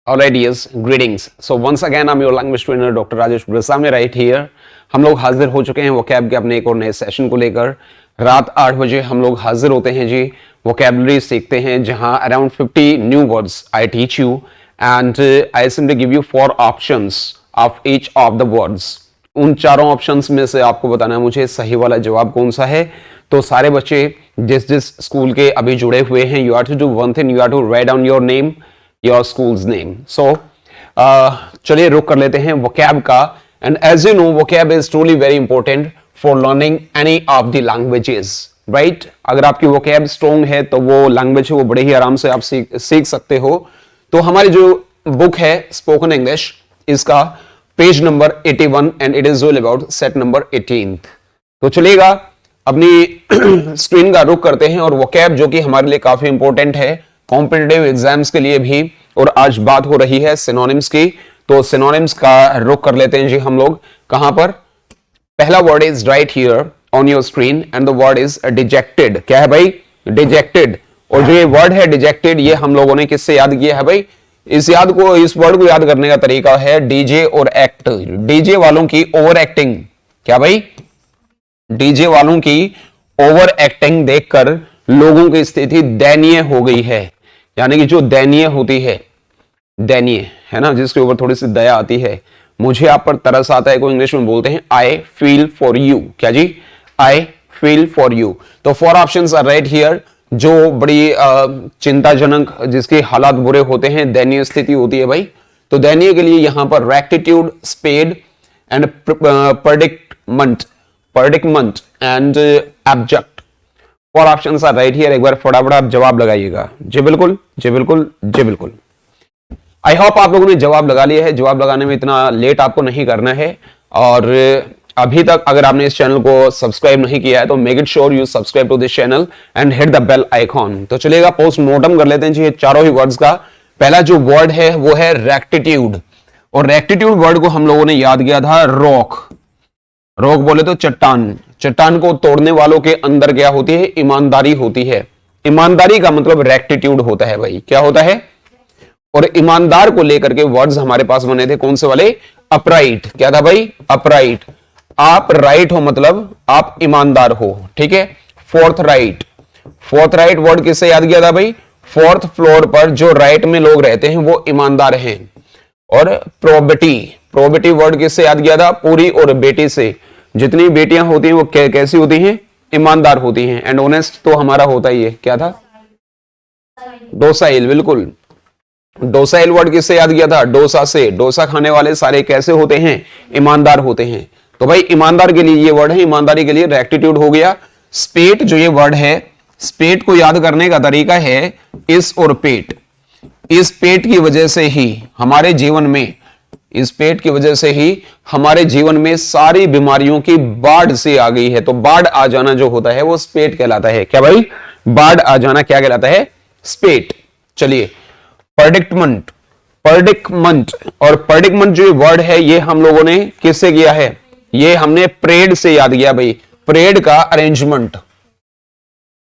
Alright, yes, greetings. So once again, I'm your language trainer, Dr. Rajesh Gurusamy right here. हम लोग हाजिर हो चुके हैं वोकैब के अपने एक और नए सेशन को लेकर। रात 8 बजे हम लोग हाजिर होते हैं जी, वोकैबुलरी सीखते हैं, जहां around 50 new words I teach you and I simply give you 4 options of each of the words. उन चारों ऑप्शंस में से आपको बताना है मुझे सही वाला जवाब कौन सा है। तो सारे बच्चे जिस जिस स्कूल के अभी जुड़े हुए हैं, you have to do one thing, you have to write down your name, your school's name. So चलिए रुक कर लेते हैं वोकैब का। And as you know, vocab is truly very important for learning any of the languages, right. अगर आपकी vocab strong है तो वो लैंग्वेज है वो बड़े ही आराम से आप सीख सकते हो। तो हमारी जो बुक है स्पोकन इंग्लिश, इसका page number 81 and it is all about set number 18। तो चलिएगा अपनी स्क्रीन का रुख करते हैं और वोकैब जो कि हमारे लिए काफी इंपॉर्टेंट है कॉम्पिटिटिव एग्जाम्स के लिए भी। और आज बात हो रही है सिनोनिम्स की, तो सिनोनिम्स का रुख कर लेते हैं जी हम लोग। कहां पर? पहला word is right here on your screen and the word is dejected. क्या है भाई? डिजेक्टेड। और जो ये वर्ड है डिजेक्टेड, ये हम लोगों ने किससे याद किया है भाई? इस वर्ड को याद करने का तरीका है डीजे और एक्ट। डीजे वालों की ओवर एक्टिंग। क्या भाई? डीजे वालों की ओवर एक्टिंग देखकर लोगों की स्थिति दयनीय हो गई है। यानी कि जो दयनीय होती है, दयनीय है ना, जिसके ऊपर थोड़ी सी दया आती है, मुझे आप पर तरस आता है, को इंग्लिश में बोलते हैं आई फील फॉर यू। क्या जी? I feel for you. तो 4 ऑप्शंस आर राइट हियर। जो बड़ी चिंताजनक, जिसके हालात बुरे होते हैं, दयनीय स्थिति होती है भाई। तो दयनीय के लिए यहां पर rectitude, spade and predicament and abject. 4 options are right here. एक बार फटाफट आप जवाब लगाइएगा। जी बिल्कुल, जी बिल्कुल, जी बिल्कुल। आई होप आप लोगों ने जवाब लगा लिया है। जवाब लगाने में इतना लेट आपको नहीं करना है। और अभी तक अगर आपने इस चैनल को सब्सक्राइब नहीं किया है तो make it sure you subscribe to this channel and hit the bell icon. तो चलिएगा पोस्टमार्टम कर लेते हैं जी ये चारों ही वर्ड्स का। पहला जो वर्ड है वो है रेक्टिट्यूड। और रेक्टिट्यूड वर्ड को हम लोगों ने याद किया था रॉक। रॉक बोले तो चट्टान। चट्टान को तोड़ने वालों के अंदर क्या होती है? ईमानदारी होती है। ईमानदारी का मतलब रेक्टिट्यूड होता है भाई। क्या होता है? और ईमानदार को लेकर के वर्ड्स हमारे पास बने थे, कौन से वाले? अपराइट। क्या था भाई? अपराइट। आप राइट हो मतलब आप ईमानदार हो, ठीक है। Fourth right. Fourth right word किससे याद किया था भाई? 4th फ्लोर पर जो राइट में लोग रहते हैं वो ईमानदार हैं। और प्रोबिटी। प्रोबिटी वर्ड किससे याद किया था? पूरी और बेटी से। जितनी बेटियां होती हैं वो कैसी होती हैं? ईमानदार होती हैं। एंड ऑनेस्ट तो हमारा होता ही है। क्या था? डोसाइल। बिल्कुल, डोसाइल वर्ड किससे याद किया था? डोसा से। डोसा खाने वाले सारे कैसे होते हैं? ईमानदार होते हैं। तो भाई ईमानदार के लिए ये वर्ड है, ईमानदारी के लिए रेक्टिट्यूड हो गया। स्पेट जो ये वर्ड है, स्पेट को याद करने का तरीका है इस और पेट। इस पेट की वजह से ही हमारे जीवन में, इस पेट की वजह से ही हमारे जीवन में सारी बीमारियों की बाढ़ से आ गई है। तो बाढ़ आ जाना जो होता है वो स्पेट कहलाता है। क्या भाई? बाढ़ आ जाना क्या कहलाता है? स्पेट। चलिए प्रेडिक्टमेंट। प्रेडिक्टमेंट और प्रेडिक्टमेंट जो वर्ड है ये हम लोगों ने किससे किया है? ये हमने प्रेड से याद किया भाई। प्रेड का अरेंजमेंट।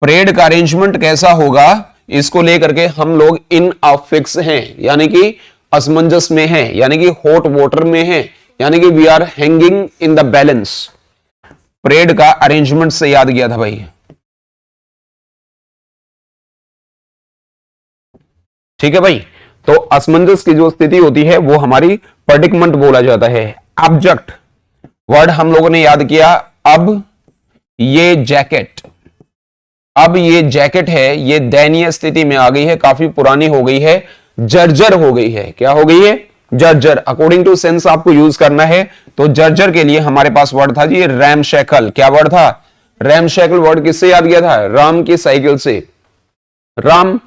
प्रेड का अरेंजमेंट कैसा होगा, इसको लेकर के हम लोग इन अफिक्स हैं, यानी कि असमंजस में है, यानी कि हॉट वाटर में है, यानी कि we are hanging in the balance. प्रेड का अरेंजमेंट से याद किया था भाई। ठीक है भाई। तो असमंजस की जो स्थिति होती है वो हमारी प्रेडिक्टमेंट बोला जाता है। ऑब्जेक्ट वर्ड हम लोगों ने याद किया। अब ये जैकेट, अब ये जैकेट है, ये दयनीय स्थिति में आ गई है, काफी पुरानी हो गई है, जर्जर हो गई है। क्या हो गई है? जर्जर। अकॉर्डिंग टू सेंस आपको यूज करना है। तो जर्जर के लिए हमारे पास वर्ड था जी रैमशैकल। क्या वर्ड था? रैमशैकल वर्ड किससे याद किया था? राम की साइकिल से। राम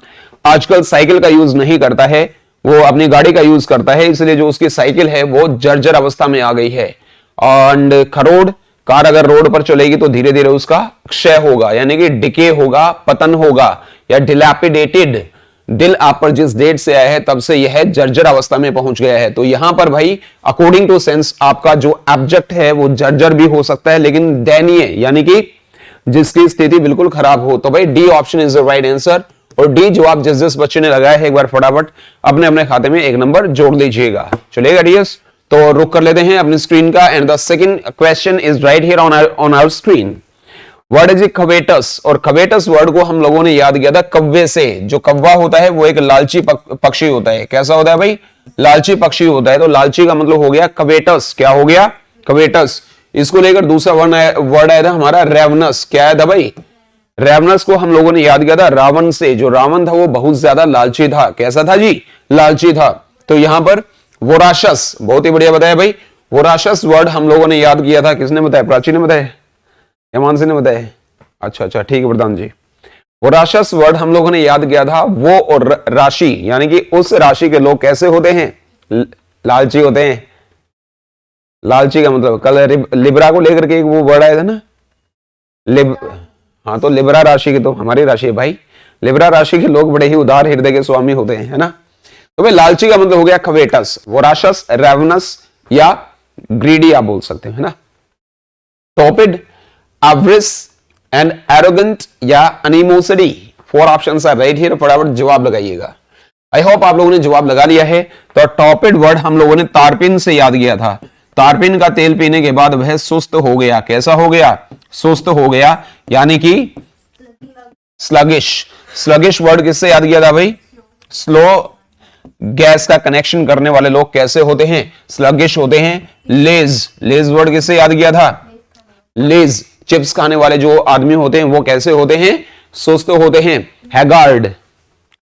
आजकल साइकिल का यूज नहीं करता है, वो अपनी गाड़ी का यूज करता है, इसलिए जो उसकी साइकिल है वो जर्जर अवस्था में आ गई है। एंड खरोड़, कार अगर रोड पर चलेगी तो धीरे धीरे उसका क्षय होगा, यानी कि डिके होगा, पतन होगा, या डिलैपिडेटेड। दिल आप पर जिस डेट से आया है तब से यह जर्जर अवस्था में पहुंच गया है। तो यहां पर भाई अकॉर्डिंग टू सेंस आपका जो ऑब्जेक्ट है वो जर्जर भी हो सकता है, लेकिन दयनीय, यानी कि जिसकी स्थिति बिल्कुल खराब हो। तो भाई D option is the right answer. और डी जवाब जिस जिस बच्चे ने लगाया है एक बार फटाफट अपने अपने खाते में एक नंबर जोड़ लीजिएगा। चलेगा डियर्स, तो रुक कर लेते हैं अपनी स्क्रीन का। And the second question is right here on our screen. Word is covetous, और कवेटस वर्ड को हम लोगों ने याद किया था कव्वे से। जो कव्वा होता है वो एक लालची पक्षी होता है। कैसा होता है भाई? लालची पक्षी होता है। तो लालची का मतलब हो गया कवेटस। क्या हो गया? कवेटस। इसको लेकर दूसरा वर्ड आया था हमारा रेवनस। क्या आया था भाई? रेवनस को हम लोगों ने याद किया था रावण से। जो रावण था वो बहुत ज्यादा लालची था। कैसा था जी? लालची था। तो यहां पर वोराशस, बहुत ही बढ़िया बताया भाई। वोराशस वर्ड हम लोगों ने याद किया था। किसने बताया? प्राची ने बताया, हेमान ने बताया? अच्छा अच्छा, ठीक है प्रधान जी। वोराशस वर्ड हम लोगों ने याद किया था वो और राशि, यानी कि उस राशि के लोग कैसे होते हैं? लालची होते हैं। लालची का मतलब कल लिब्रा को लेकर के एक वो वर्ड आया था ना, हाँ, तो लिब्रा राशि की तो हमारी राशि है भाई। लिब्रा राशि के लोग बड़े ही उदार हृदय के स्वामी होते हैं, है ना। तो भाई लालची का मतलब हो गया कवेटस, वोराशस, रेवनस या ग्रीडी आप बोल सकते हैं, है ना। टॉपिड, एवरिस एंड एरोगेंट या अनिमोसिटी। 4 ऑप्शंस आर राइट हियर। फटाफट जवाब लगाइएगा। आई होप आप लोगों ने जवाब लगा लिया है। तो टॉपिड वर्ड हम लोगों ने तारपिन से याद किया था। तारपिन का तेल पीने के बाद वह सुस्त हो गया। कैसा हो गया? सुस्त हो गया, यानी कि स्लगिश। स्लगिश वर्ड किससे याद किया था भाई? स्लो गैस का कनेक्शन करने वाले लोग कैसे होते हैं? स्लगिश होते हैं। लेज, लेज वर्ड किससे याद किया था? लेज, चिप्स खाने वाले जो आदमी होते हैं वो कैसे होते हैं? सुस्त होते हैं। हैगार्ड,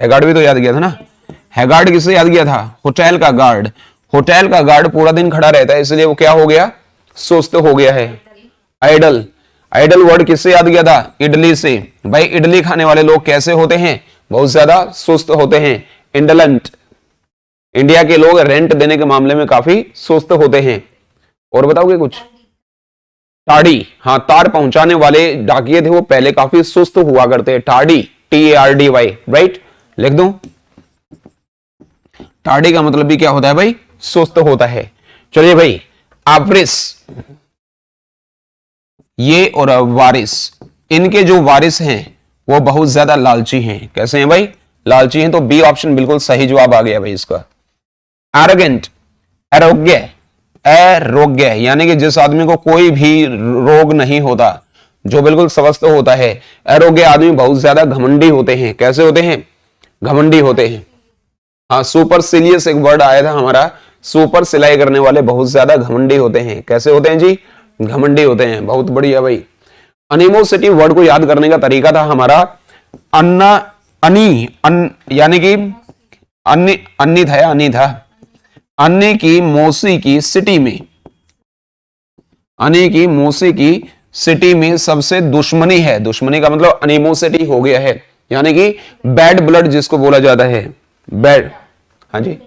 हैगार्ड भी तो याद किया था ना। हैगार्ड किससे याद किया था? होटल का गार्ड। होटल का गार्ड पूरा दिन खड़ा रहता है, इसलिए वो क्या हो गया? सुस्त हो गया है। आइडल, आइडल वर्ड किससे याद किया था? इडली से। भाई इडली खाने वाले लोग कैसे होते हैं? बहुत ज्यादा सुस्त होते हैं। इंडलेंट, इंडिया के लोग रेंट देने के मामले में काफी सुस्त होते हैं। और बताओगे कुछ? टार्डी, हाँ, तार पहुंचाने वाले डाकिये थे वो पहले काफी सुस्त हुआ करते हैं। टार्डी, TARDY, राइट, लिख दूं। टार्डी का मतलब भी क्या होता है भाई? सुस्त होता है। चलिए भाई, एवरिस, ये और वारिस, इनके जो वारिस हैं वो बहुत ज्यादा लालची हैं। कैसे हैं भाई? लालची हैं। तो बी ऑप्शन बिल्कुल सही जवाब आ गया भाई इसका। एरोगेंट, आरोग्य, आरोग्य यानी कि जिस आदमी को कोई भी रोग नहीं होता, जो बिल्कुल स्वस्थ होता है। आरोग्य आदमी बहुत ज्यादा घमंडी होते हैं। कैसे होते हैं? घमंडी होते हैं। हाँ, सुपरसिलियस एक वर्ड आया था हमारा। सुपर सिलाई करने वाले बहुत ज्यादा घमंडी होते हैं। कैसे होते हैं जी? घमंडी होते हैं। बहुत बढ़िया भाई। अनिमोसिटी वर्ड को याद करने का तरीका था हमारा अन्ना, यानी कि अन्नी था या अन्नी था। अन्य की मौसी की सिटी में, अन्य की मौसी की सिटी में सबसे दुश्मनी है। दुश्मनी का मतलब अनिमोसिटी हो गया है, यानी कि बैड ब्लड जिसको बोला जाता है। बैड, हाँ जी,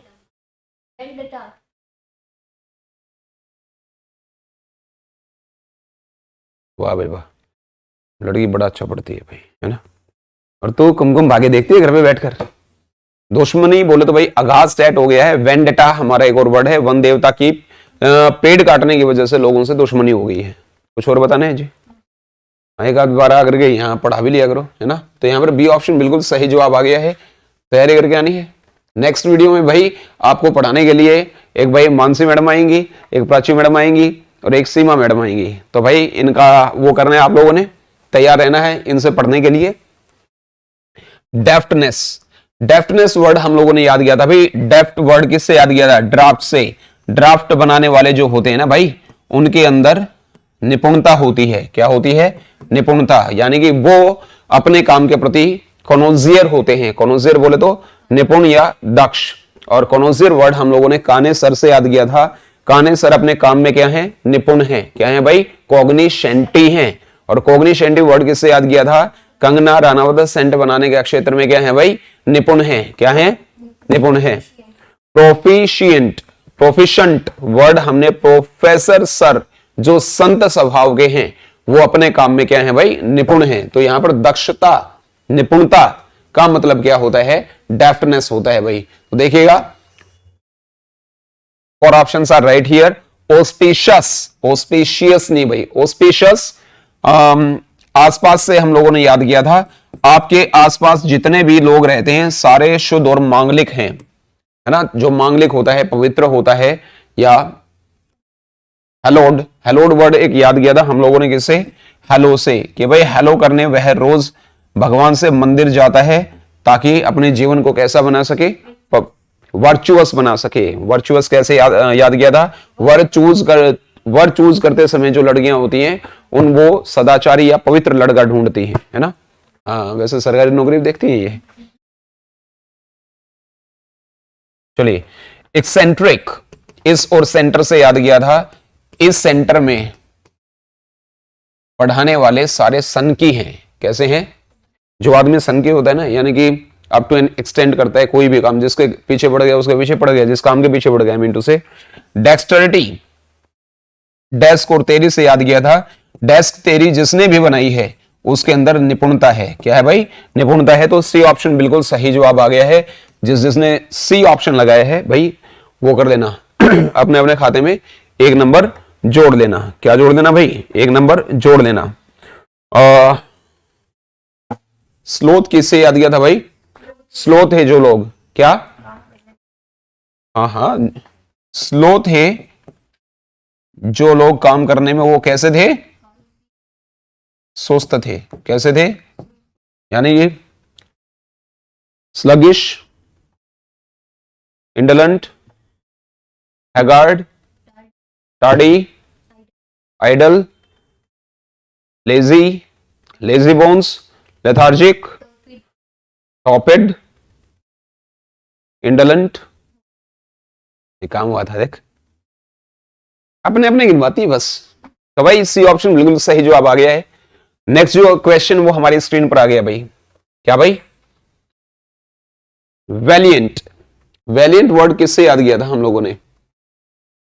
वाह भाई वाह, लड़की बड़ा अच्छा पढ़ती है भाई, है ना। और तू कुमकुम भाग्य देखती है घर पे बैठकर। दुश्मनी बोले तो भाई आगाज स्टार्ट हो गया है। वेंडेटा हमारा एक और वर्ड है। वन देवता की पेड़ काटने की वजह से लोगों से दुश्मनी हो गई है। कुछ और बताना है जी? एक आध बार आकर के यहाँ पढ़ा भी लिया करो, है ना। तो यहाँ पर बी ऑप्शन बिल्कुल सही जवाब आ गया है। तैयारी करके आनी है। नेक्स्ट वीडियो में भाई आपको पढ़ाने के लिए एक भाई मानसी मैडम आएंगी, एक प्राची मैडम आएंगी और एक सीमा मैडम आएंगी। तो भाई इनका वो करना है, आप लोगों ने तैयार रहना है इनसे पढ़ने के लिए। डेफ्टनेस, डेफ्टनेस वर्ड हम लोगों ने याद किया था भाई। डेफ्ट वर्ड किससे याद किया था? ड्राफ्ट से। ड्राफ्ट बनाने वाले जो होते हैं ना भाई, उनके अंदर निपुणता होती है। क्या होती है? निपुणता, यानी कि वो अपने काम के प्रति कॉनोजियर होते हैं। कॉनोजियर बोले तो निपुण या दक्ष। और कॉनोजियर वर्ड हम लोगों ने काने सर से याद किया था। काने सर अपने काम में क्या है? निपुण है। क्या है भाई? कॉग्निशेंटी हैं। और कॉग्निशेंटी वर्ड किससे याद किया था? कंगना रानावत सेंट बनाने के क्षेत्र में क्या है भाई? निपुण है। क्या है? निपुण है। प्रोफिशिएंट, प्रोफिशंट वर्ड हमने प्रोफेसर सर जो संत स्वभाव के हैं वो अपने काम में क्या है भाई? निपुण है। तो यहां पर दक्षता, निपुणता का मतलब क्या होता है? डेफ्टनेस होता है भाई। तो देखिएगा, और options are right here. Auspicious, auspicious नहीं भाई, ऑस्पिशियस, आसपास से हम लोगों ने याद किया था, आपके आसपास जितने भी लोग रहते हैं सारे शुद्ध और मांगलिक हैं, है ना। जो मांगलिक होता है, पवित्र होता है, या हेलोड, हेलोड वर्ड एक याद किया था हम लोगों ने किससे, हेलो से, कि भाई हेलो करने वह रोज भगवान से मंदिर जाता है ताकि अपने जीवन को कैसा बना सके, वर्चुअस बना सके। वर्चुअस कैसे याद किया था, वर्ड चूज करते समय जो लड़कियां होती हैं उन वो सदाचारी या पवित्र लड़का ढूंढती हैं, है ना। हाँ, वैसे सरकारी नौकरी देखती हैं ये। चलिए, एक्सेंट्रिक, इस और सेंटर से याद किया था, इस सेंटर में पढ़ाने वाले सारे सन की हैं। कैसे हैं, जो आदमी सन की होता है ना, यानी कि अप टू एन एक्सटेंड करता है कोई भी काम, जिसके पीछे पड़ गया उसके पीछे पड़ गया, जिस काम के पीछे पड़ गया, मीन टू से। डेक्सटरिटी, डेस्क और तेरी से याद किया था, डेस्क तेरी जिसने भी बनाई है उसके अंदर निपुणता है। क्या है भाई, निपुणता है। तो सी ऑप्शन बिल्कुल सही जवाब आ गया है। जिसने सी ऑप्शन लगाया है भाई वो कर लेना अपने अपने खाते में 1 नंबर जोड़ लेना। क्या जोड़ लेना भाई, 1 नंबर जोड़ लेना। स्लोथ किससे याद किया था भाई, स्लोथ है जो लोग, क्या, हाँ, स्लोथ है जो लोग काम करने में वो कैसे थे, सुस्त थे। कैसे थे, यानी ये sluggish, indolent, haggard, tardy, idle, lazy, lazy bones, lethargic, torpid, indolent. ये काम हुआ था, देख अपने अपने गिनवाती बस। तो भाई सी ऑप्शन बिल्कुल सही जवाब आ गया है। नेक्स्ट जो क्वेश्चन वो हमारी स्क्रीन पर आ गया भाई, क्या भाई, वैलिएंट। वैलिएंट वर्ड किससे याद किया था हम लोगों ने,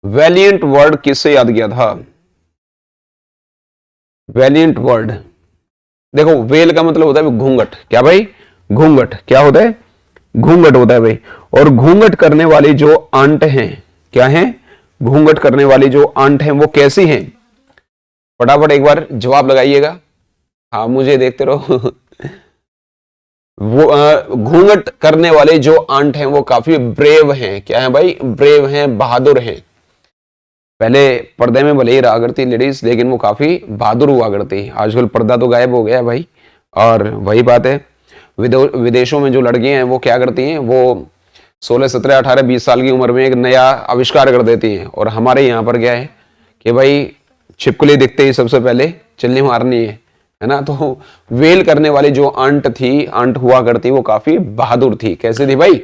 वैलिएंट वर्ड किससे याद किया था, वैलिएंट वर्ड, देखो वेल का मतलब होता है घूंघट। क्या भाई, घूंघट। क्या होता है, घूंघट होता है भाई। और घूंघट करने वाली जो आंट हैं, क्या हैं, घूंघट करने वाली जो आंट हैं वो कैसी हैं, फटाफट एक बार जवाब लगाइएगा। हाँ, मुझे देखते रहो वो घूंघट करने वाले जो आंट हैं वो काफी ब्रेव हैं। क्या है भाई, ब्रेव हैं, बहादुर हैं। पहले पर्दे में भले ही रहा करती लेडीज, लेकिन वो काफी बहादुर हुआ करती। आजकल पर्दा तो गायब हो गया है भाई। और वही बात है, विदेशों में जो लड़कियां हैं वो क्या करती हैं, वो 16, 17, 18, 20 साल की उम्र में एक नया आविष्कार कर देती हैं। और हमारे यहाँ पर क्या है कि भाई छिपकली दिखते ही सबसे पहले चिल्ली मारनी है ना। तो वेल करने वाली जो आंट थी, आंट हुआ करती, वो काफी बहादुर थी। कैसे थी भाई,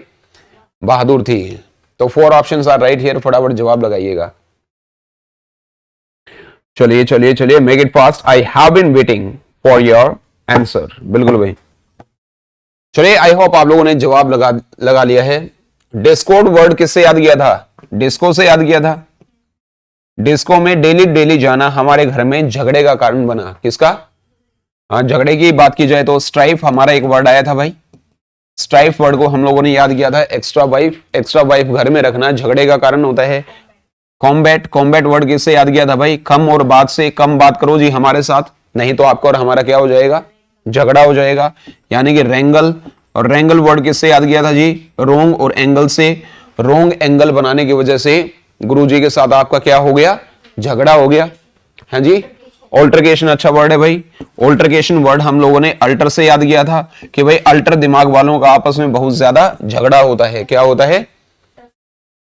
बहादुर थी। तो 4 ऑप्शंस आर राइट हियर, फटाफट जवाब लगाइएगा। चलिए चलिए चलिए, make it fast, I have been waiting for your answer. बिल्कुल भाई, चलिए आई होप आप लोगों ने जवाब लगा लिया है। डिस्कोड वर्ड किससे याद किया था, डिस्को से याद किया था। डिस्को में डेली डेली जाना हमारे घर में झगड़े का कारण बना। किसका, हाँ, झगड़े की बात की जाए तो स्ट्राइफ हमारा एक वर्ड आया था भाई। स्ट्राइफ वर्ड को हम लोगों ने याद किया था, एक्स्ट्रा वाइफ। एक्स्ट्रा वाइफ घर में रखना झगड़े का कारण होता है। कॉम्बैट, कॉम्बैट वर्ड किससे याद किया था भाई, कम और बात से, कम बात करो जी हमारे साथ, नहीं तो आपका और हमारा क्या हो जाएगा, झगड़ा हो जाएगा। यानी कि रेंगल, और रेंगल वर्ड किससे याद किया था जी, रोंग और एंगल से। रोंग एंगल बनाने की वजह से गुरुजी के साथ आपका क्या हो गया, झगड़ा हो गया, है जी। ऑल्टरकेशन अच्छा वर्ड है भाई। ऑल्टरकेशन वर्ड हम लोगों ने अल्टर से याद किया था कि भाई अल्टर दिमाग वालों का आपस में बहुत ज्यादा झगड़ा होता है। क्या होता है,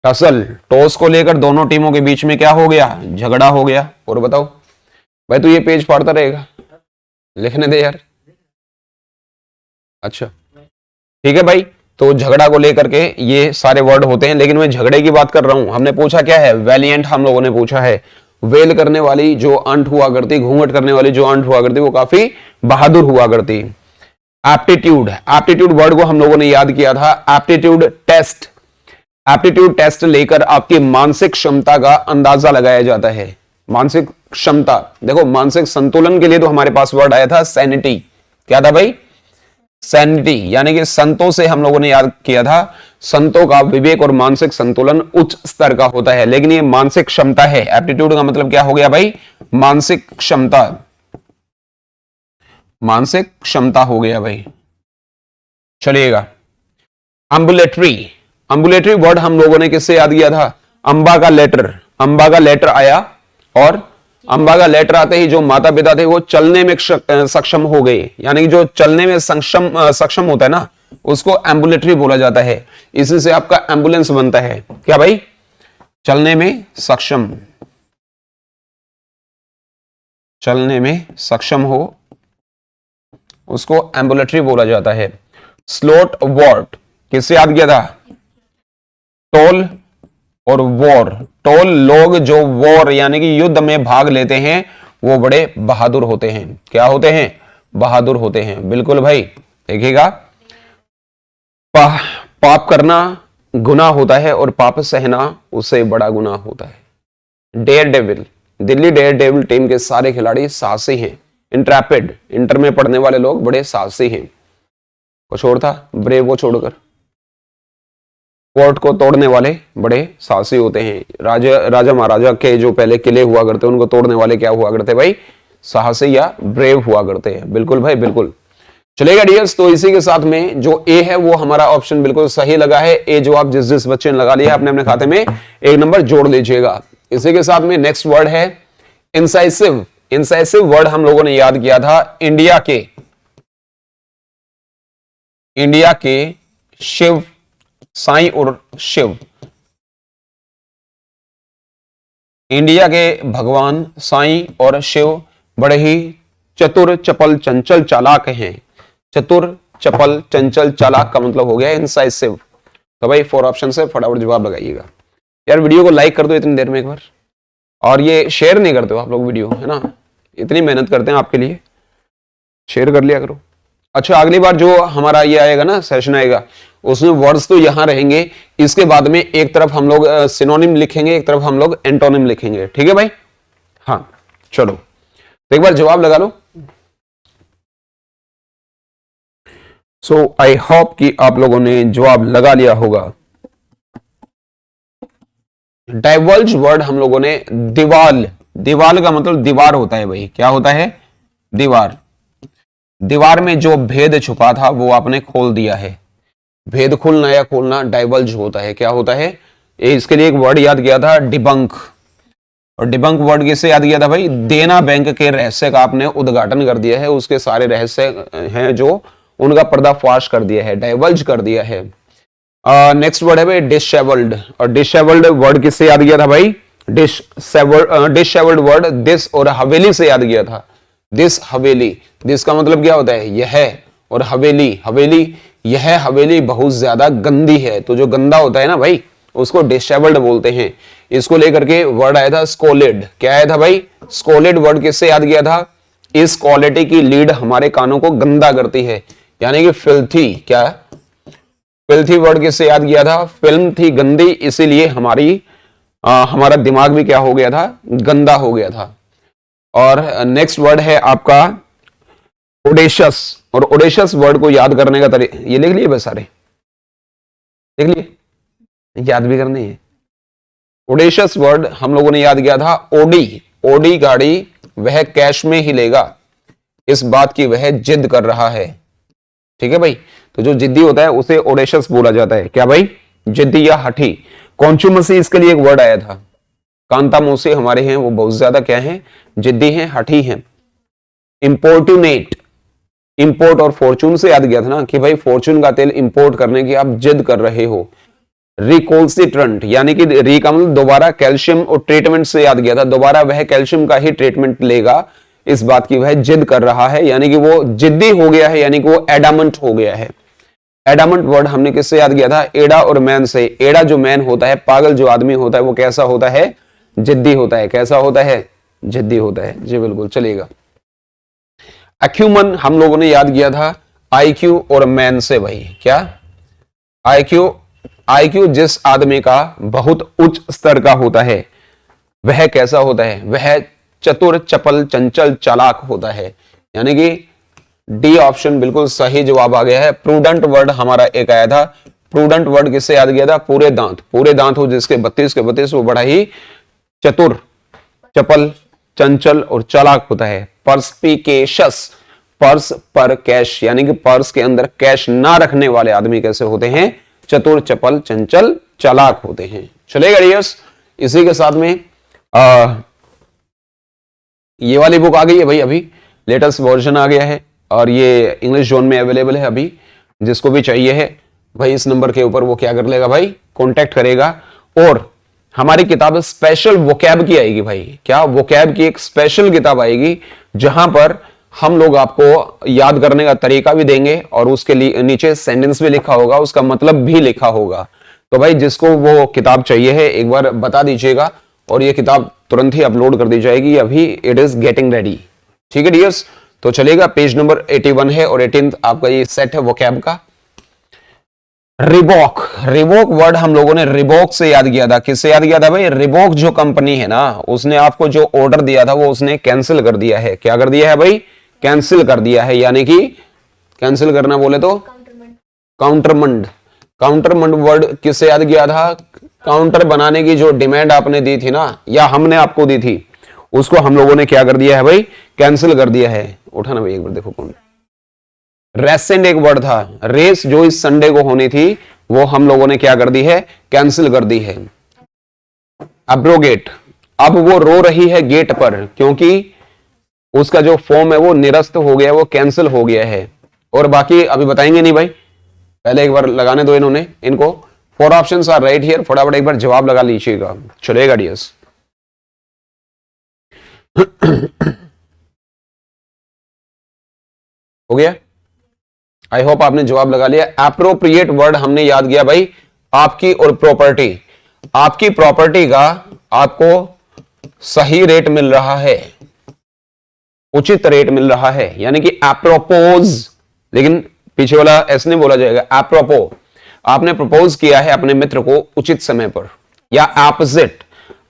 टसल। टॉस को लेकर दोनों टीमों के बीच में क्या हो गया, झगड़ा हो गया। और बताओ भाई, तो ये पेज फाड़ता रहेगा, लिखने दे यार। अच्छा ठीक है भाई, तो झगड़ा को लेकर के ये सारे वर्ड होते हैं, लेकिन मैं झगड़े की बात कर रहा हूं। हमने पूछा क्या है, वैलिएंट हम लोगों ने पूछा है। वेल करने वाली जो आंट हुआ करती, घूंघट करने वाली जो आंट हुआ करती, वो काफी बहादुर हुआ करती। एप्टीट्यूड, एप्टीट्यूड वर्ड को हम लोगों ने याद किया था। एप्टीट्यूड टेस्ट, एप्टीट्यूड टेस्ट लेकर आपकी मानसिक क्षमता का अंदाजा लगाया जाता है। मानसिक क्षमता, देखो मानसिक संतुलन के लिए तो हमारे पास वर्ड आया था सैनिटी। क्या था भाई, सैनिटी। यानी कि संतों से हम लोगों ने याद किया था, संतों का विवेक और मानसिक संतुलन उच्च स्तर का होता है, लेकिन ये मानसिक क्षमता है। एप्टीट्यूड का मतलब क्या हो गया भाई, मानसिक क्षमता। मानसिक क्षमता हो गया भाई। चलिएगा, एम्बुलेटरी। एम्बुलेटरी वर्ड हम लोगों ने किससे याद किया था? अंबा का लेटर। अंबा का लेटर आया और अंबा का लेटर आते ही जो माता पिता थे वो चलने में सक्षम हो गए, यानी कि जो चलने में सक्षम होता है ना, उसको एम्बुलेटरी बोला जाता है। इसी से आपका एम्बुलेंस बनता है। क्या भाई? चलने में सक्षम, चलने में सक्षम हो उसको एम्बुलेटरी बोला जाता है। स्लोट वर्ड किससे याद किया था? टोल और वॉर। टोल लोग जो वॉर यानी कि युद्ध में भाग लेते हैं वो बड़े बहादुर होते हैं। क्या होते हैं? बहादुर होते हैं। बिल्कुल भाई। देखिएगा, पाप करना गुनाह होता है और पाप सहना उससे बड़ा गुनाह होता है। Daredevil, Delhi daredevil team के सारे खिलाड़ी साहसी हैं। इंट्रैपिड, इंटर में पढ़ने वाले लोग बड़े साहसी हैं। कुछ और था, ब्रेव को छोड़कर। फोर्ट को तोड़ने वाले बड़े साहसी होते हैं। राजा महाराजा के जो पहले किले हुआ करते उनको तोड़ने वाले क्या हुआ करते भाई? साहसी या ब्रेव हुआ करते हैं। बिल्कुल भाई, बिल्कुल। चलेगा डियर्स, तो इसी के साथ में जो ए है वो हमारा ऑप्शन बिल्कुल सही लगा है। ए जवाब जिस जिस बच्चे ने लगा लिया अपने अपने खाते में एक नंबर जोड़ लीजिएगा। इसी के साथ में नेक्स्ट वर्ड है इंसाइसिव। इंसाइसिव वर्ड हम लोगों ने याद किया था इंडिया के शिव, साईं और शिव। इंडिया के भगवान साईं और शिव बड़े ही चतुर, चपल, चंचल, चालाक हैं। चतुर, चपल, चंचल, चालाक का मतलब हो गया इंसाइसिव। तो भाई 4 ऑप्शन से फटाफट जवाब लगाइएगा। यार वीडियो को लाइक कर दो इतनी देर में एक बार, और ये शेयर नहीं करते हो आप लोग वीडियो, है ना? इतनी मेहनत करते हैं आपके लिए, शेयर कर लिया करो। अच्छा, अगली बार जो हमारा ये आएगा ना, सेशन आएगा, उसमें वर्ड्स तो यहां रहेंगे, इसके बाद में एक तरफ हम लोग सिनोनिम लिखेंगे, एक तरफ हम लोग एंटोनिम लिखेंगे। ठीक है भाई? हाँ, चलो तो एक बार जवाब लगा लो। सो आई होप कि आप लोगों ने जवाब लगा लिया होगा। डाइवर्ज वर्ड हम लोगों ने दीवाल। दीवाल का मतलब दीवार होता है भाई। क्या होता है? दीवार। दीवार में जो भेद छुपा था वो आपने खोल दिया है। भेद खुलना या खोलना डाइवर्ज होता है। क्या होता है? इसके लिए एक वर्ड याद किया था, डिबंक। और डिबंक वर्ड किससे याद किया था भाई? देना बैंक के रहस्य का आपने उद्घाटन कर दिया है, उसके सारे रहस्य हैं जो उनका पर्दाफाश कर दिया है, डाइवर्ज कर दिया है। नेक्स्ट वर्ड है भाई डिशेवल्ड। और डिशेवल्ड वर्ड किससे याद किया था भाई? डिशेवल्ड वर्ड दिस और हवेली से याद किया था। This, Haveli. दिस का मतलब क्या होता है? यह। और हवेली, हवेली, यह हवेली बहुत ज्यादा गंदी है। तो जो गंदा होता है ना भाई, उसको डिशेवल्ड बोलते हैं। इसको लेकर के वर्ड आया था स्कोलिड। क्या आया था भाई? स्कोलिड वर्ड किससे याद किया था? इस क्वालिटी की लीड हमारे कानों को गंदा करती है, यानी कि फिल्थी। क्या? फिल्थी वर्ड किससे याद किया था? फिल्म थी गंदी, इसीलिए हमारा दिमाग भी क्या हो गया था? गंदा हो गया था। और नेक्स्ट वर्ड है आपका ओडेशस। और ओडेशस वर्ड को याद करने का तरीका ये लिख लिए बस, सारे लिख लिए, याद भी करनी है। ओडेशस वर्ड हम लोगों ने याद किया था ओडी। ओडी गाड़ी वह कैश में ही लेगा, इस बात की वह जिद कर रहा है। ठीक है भाई? तो जो जिद्दी होता है उसे ओडेशस बोला जाता है। क्या भाई? जिद्दी या हठी। कॉन्चुमसी इसके लिए एक वर्ड आया था। कांतामोसे हमारे हैं वो बहुत ज्यादा क्या है? जिद्दी हैं, हठी हैं। इंपोर्टुनेट, इंपोर्ट और फॉर्चून से याद किया था ना कि भाई फॉर्चून का तेल इंपोर्ट करने की आप जिद कर रहे हो। रिकोल्सिट्रंट, यानी कि री का मतलब दोबारा कैल्शियम, और ट्रीटमेंट से याद किया था दोबारा वह कैल्शियम का ही ट्रीटमेंट लेगा, इस बात की वह जिद कर रहा है, यानी कि वो जिद्दी हो गया है, यानी कि वो एडामेंट हो गया है। एडामेंट वर्ड हमने किससे याद किया था? एडा और मैन से। एडा जो मैन होता है, पागल जो आदमी होता है, वो कैसा होता है? जिद्दी होता है। कैसा होता है? जिद्दी होता है। जी बिल्कुल, चलेगा। एक्यूमन हम लोगों ने याद किया था आईक्यू और मैन से भाई। क्या? आईक्यू, आईक्यू जिस आदमी का बहुत उच्च स्तर का होता है वह कैसा होता है? वह चतुर, चपल, चंचल, चालाक होता है। यानी कि डी ऑप्शन बिल्कुल सही जवाब आ गया है। प्रूडेंट वर्ड हमारा एक आया था। प्रूडेंट वर्ड किससे याद किया था? पूरे दांत। पूरे दांत हो जिसके 32 के 32, वो बड़ा ही चतुर, चपल, चंचल और चालाक होता है। परस्पिकेशस, पर्स पर कैश, यानी कि पर्स के अंदर कैश ना रखने वाले आदमी कैसे होते हैं? चतुर, चपल, चंचल, चालाक होते हैं। चलेगा डियर्स। इसी के साथ में ये वाली बुक आ गई है भाई, अभी लेटेस्ट वर्जन आ गया है और ये इंग्लिश जोन में अवेलेबल है अभी। जिसको भी चाहिए है भाई इस नंबर के ऊपर वो क्या कर लेगा भाई, कांटेक्ट करेगा। और हमारी किताब स्पेशल वोकैब की आएगी भाई। क्या? वोकैब की एक स्पेशल किताब आएगी जहां पर हम लोग आपको याद करने का तरीका भी देंगे और उसके नीचे सेंटेंस भी लिखा होगा, उसका मतलब भी लिखा होगा। तो भाई जिसको वो किताब चाहिए है एक बार बता दीजिएगा और ये किताब तुरंत ही अपलोड कर दी जाएगी। अभी इट इज गेटिंग रेडी। ठीक है डियर्स। तो चलेगा, पेज नंबर 81 है और 18 आपका ये सेट है वोकैब का। रिबॉक, रिबॉक वर्ड हम लोगों ने रिबॉक से याद किया था। किससे याद किया था भाई? रिबॉक जो कंपनी है ना, उसने आपको जो ऑर्डर दिया था वो उसने कैंसिल कर दिया है। क्या कर दिया है भाई? कैंसिल कर दिया है। यानी कि कैंसिल करना बोले तो काउंटरमंड। काउंटरमंड वर्ड किससे याद किया था? काउंटर बनाने की जो डिमांड आपने दी थी ना, या हमने आपको दी थी, उसको हम लोगों ने क्या कर दिया है भाई? कैंसिल कर दिया है। उठाना भाई एक बार, देखो कौन। रेसेंट एक वर्ड था, रेस जो इस संडे को होनी थी वो हम लोगों ने क्या कर दी है? कैंसिल कर दी है। अब्रोगेट, अब वो रो रही है गेट पर क्योंकि उसका जो फॉर्म है वो निरस्त हो गया, वो कैंसिल हो गया है। और बाकी अभी बताएंगे नहीं भाई, पहले एक बार लगाने दो इन्होंने इनको। 4 ऑप्शंस आर राइट हियर, फटाफट एक बार जवाब लगा लीजिएगा। चलेगा डियर्स। हो गया? आई होप आपने जवाब लगा लिया। एप्रोप्रिएट वर्ड हमने याद किया भाई, आपकी और प्रॉपर्टी। आपकी प्रॉपर्टी का आपको सही रेट मिल रहा है, उचित रेट मिल रहा है, यानी कि एप्रोपोज, लेकिन पीछे वाला ऐसे नहीं बोला जाएगा। एप्रोपो, आपने प्रपोज किया है अपने मित्र को उचित समय पर। या एपोजिट,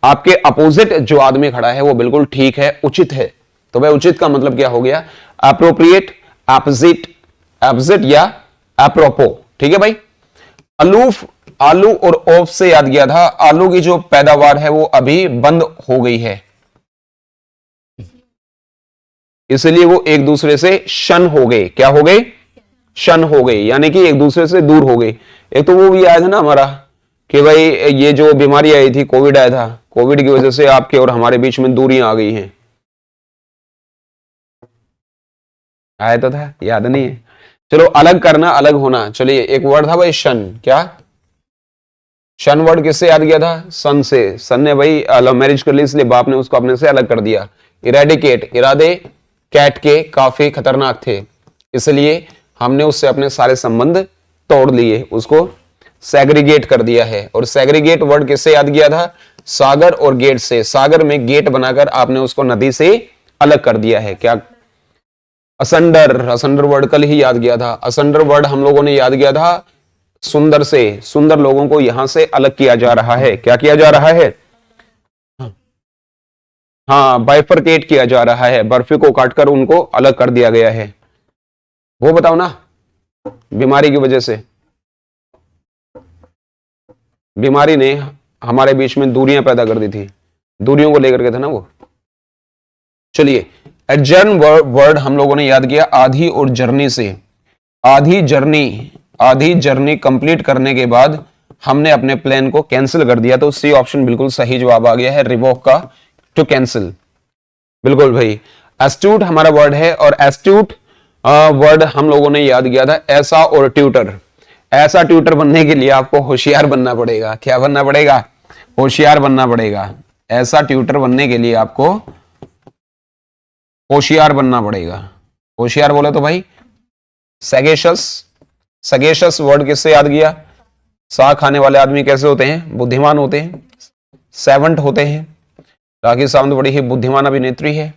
आपके अपोजिट जो आदमी खड़ा है वो बिल्कुल ठीक है, उचित है। तो भाई उचित का मतलब क्या हो गया? एप्रोप्रिएट, एपोजिट, एपोजिट या एप्रोपो। ठीक है भाई। अलूफ, आलू और ऑफ से याद किया था। आलू की जो पैदावार है वो अभी बंद हो गई है, इसलिए वो एक दूसरे से शन हो गए। क्या हो गए? शन हो गए, यानी कि एक दूसरे से दूर हो गए। एक तो वो भी आया था ना हमारा कि भाई ये जो बीमारी आई थी, कोविड आया था, कोविड की वजह से आपके और हमारे बीच में दूरियां आ गई हैं। आया तो था, याद नहीं है? चलो, अलग करना, अलग होना। चलिए, एक वर्ड था भाई शन। क्या? शन वर्ड किससे याद किया था? सन से। सन ने भाई लव मैरिज कर ली, इसलिए बाप ने उसको अपने से अलग कर दिया। इरेडिकेट, इरादे कैट के काफी खतरनाक थे, इसलिए हमने उससे अपने सारे संबंध तोड़ लिए, उसको सेग्रीगेट कर दिया है। और सेग्रीगेट वर्ड किससे याद किया था? सागर और गेट से। सागर में गेट बनाकर आपने उसको नदी से अलग कर दिया है। क्या? असंडर, असंडर वर्ड कल ही याद किया था। असंडर वर्ड हम लोगों ने याद किया था सुंदर से। सुंदर लोगों को यहां से अलग किया जा रहा है। क्या किया जा रहा है? हाँ, बाइफरकेट किया जा रहा है, बर्फी को काटकर उनको अलग कर दिया गया है। वो बताओ ना, बीमारी की वजह से, बीमारी ने हमारे बीच में दूरियां पैदा कर दी थी, दूरियों को लेकर के था ना वो। चलिए, एडजर्न वर्ड हम लोगों ने याद किया आधी और जर्नी से। आधी जर्नी कंप्लीट करने के बाद हमने अपने प्लान को कैंसिल कर दिया, तो सी ऑप्शन बिल्कुल सही जवाब आ गया है, रिवोक का, टू कैंसिल। बिल्कुल भाई। एस्ट्यूट हमारा वर्ड है और एस्ट्यूट वर्ड हम लोगों ने याद किया था ऐसा और ट्यूटर। ऐसा ट्यूटर बनने के लिए आपको होशियार बनना पड़ेगा। क्या बनना पड़ेगा? होशियार बनना पड़ेगा। ऐसा ट्यूटर बनने के लिए आपको होशियार बनना पड़ेगा। होशियार बोले तो भाई सगेशस। सगेशस वर्ड किससे याद किया? सा खाने वाले आदमी कैसे होते हैं? बुद्धिमान होते हैं, सेवंट होते हैं। राखी सावंत बड़ी ही बुद्धिमान अभिनेत्री है।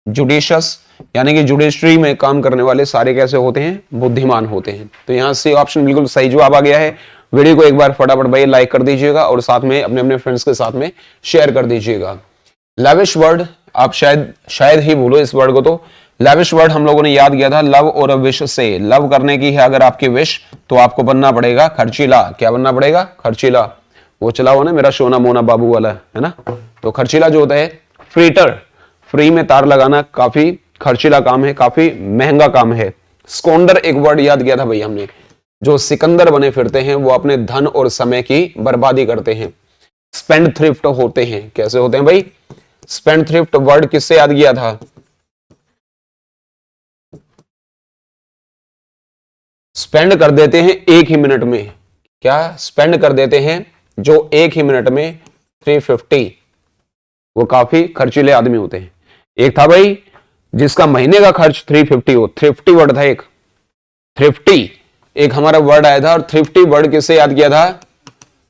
जुडिशियस, यानी कि जुडिशरी में काम करने वाले सारे कैसे होते हैं? बुद्धिमान होते हैं। तो यहां से ऑप्शन बिल्कुल सही जवाब आ गया है। वीडियो को एक बार फटाफट भाई लाइक कर दीजिएगा और साथ में अपने अपने फ्रेंड्स के साथ में शेयर कर दीजिएगा। लविश वर्ड आप शायद ही भूलो इस वर्ड को। तो लविश वर्ड हम लोगों ने याद किया था लव और विश से। लव करने की है अगर आपकी विश, तो आपको बनना पड़ेगा खर्चीला। क्या बनना पड़ेगा? खर्चीला। वो चला हुआ ना मेरा सोना मोना बाबू वाला, है ना? तो खर्चीला जो होता है फ्रीटर, फ्री में तार लगाना काफी खर्चीला काम है, काफी महंगा काम है। स्कोंडर एक वर्ड याद किया था भाई हमने, जो सिकंदर बने फिरते हैं वो अपने धन और समय की बर्बादी करते हैं। स्पेंड थ्रिफ्ट होते हैं, कैसे होते हैं भाई? स्पेंड थ्रिफ्ट वर्ड किससे याद किया था? स्पेंड कर देते हैं एक ही मिनट में, क्या स्पेंड कर देते हैं जो एक ही मिनट में 350, वो काफी खर्चीले आदमी होते हैं। एक था भाई जिसका महीने का खर्च 350 हो, थ्रिफ्टी वर्ड था एक, थ्रिफ्टी एक हमारा वर्ड आया था। और थ्रिफ्टी वर्ड किससे याद किया था?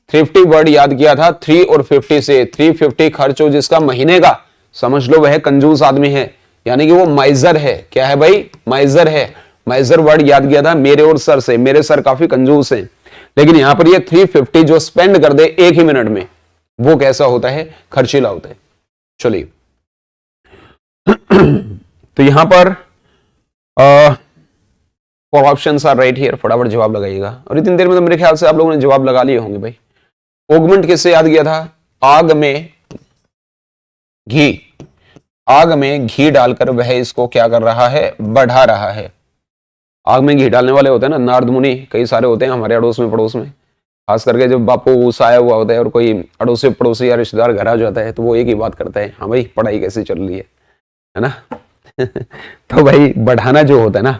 थ्रिफ्टी वर्ड याद किया था 3 और 50 से। 350 खर्च हो जिसका महीने का, समझ लो वह कंजूस आदमी है, यानी कि वो माइजर है। क्या है भाई? माइजर है। माइजर वर्ड याद किया था मेरे और सर से, मेरे सर काफी कंजूस हैं। लेकिन यहां पर ये 350 जो स्पेंड कर दे एक ही मिनट में, वो कैसा होता है? खर्चीला होता है। चलिए तो यहां पर ऑप्शंस आर राइट हियर, फटाफट जवाब लगाइएगा। और इतनी देर में तो मेरे ख्याल से आप लोगों ने जवाब लगा लिए होंगे भाई। ऑगमेंट किससे याद किया था? आग में घी, आग में घी डालकर वह इसको क्या कर रहा है? बढ़ा रहा है। आग में घी डालने वाले होते हैं ना, नारद मुनि कई सारे होते हैं हमारे अड़ोस में पड़ोस में, खास करके जब बापू आया हुआ होता है और कोई अड़ोसी पड़ोसी या रिश्तेदार घर आ जाता है तो वो एक ही बात करता है, हाँ भाई पढ़ाई कैसी चल रही है ना? तो भाई बढ़ाना जो होता है ना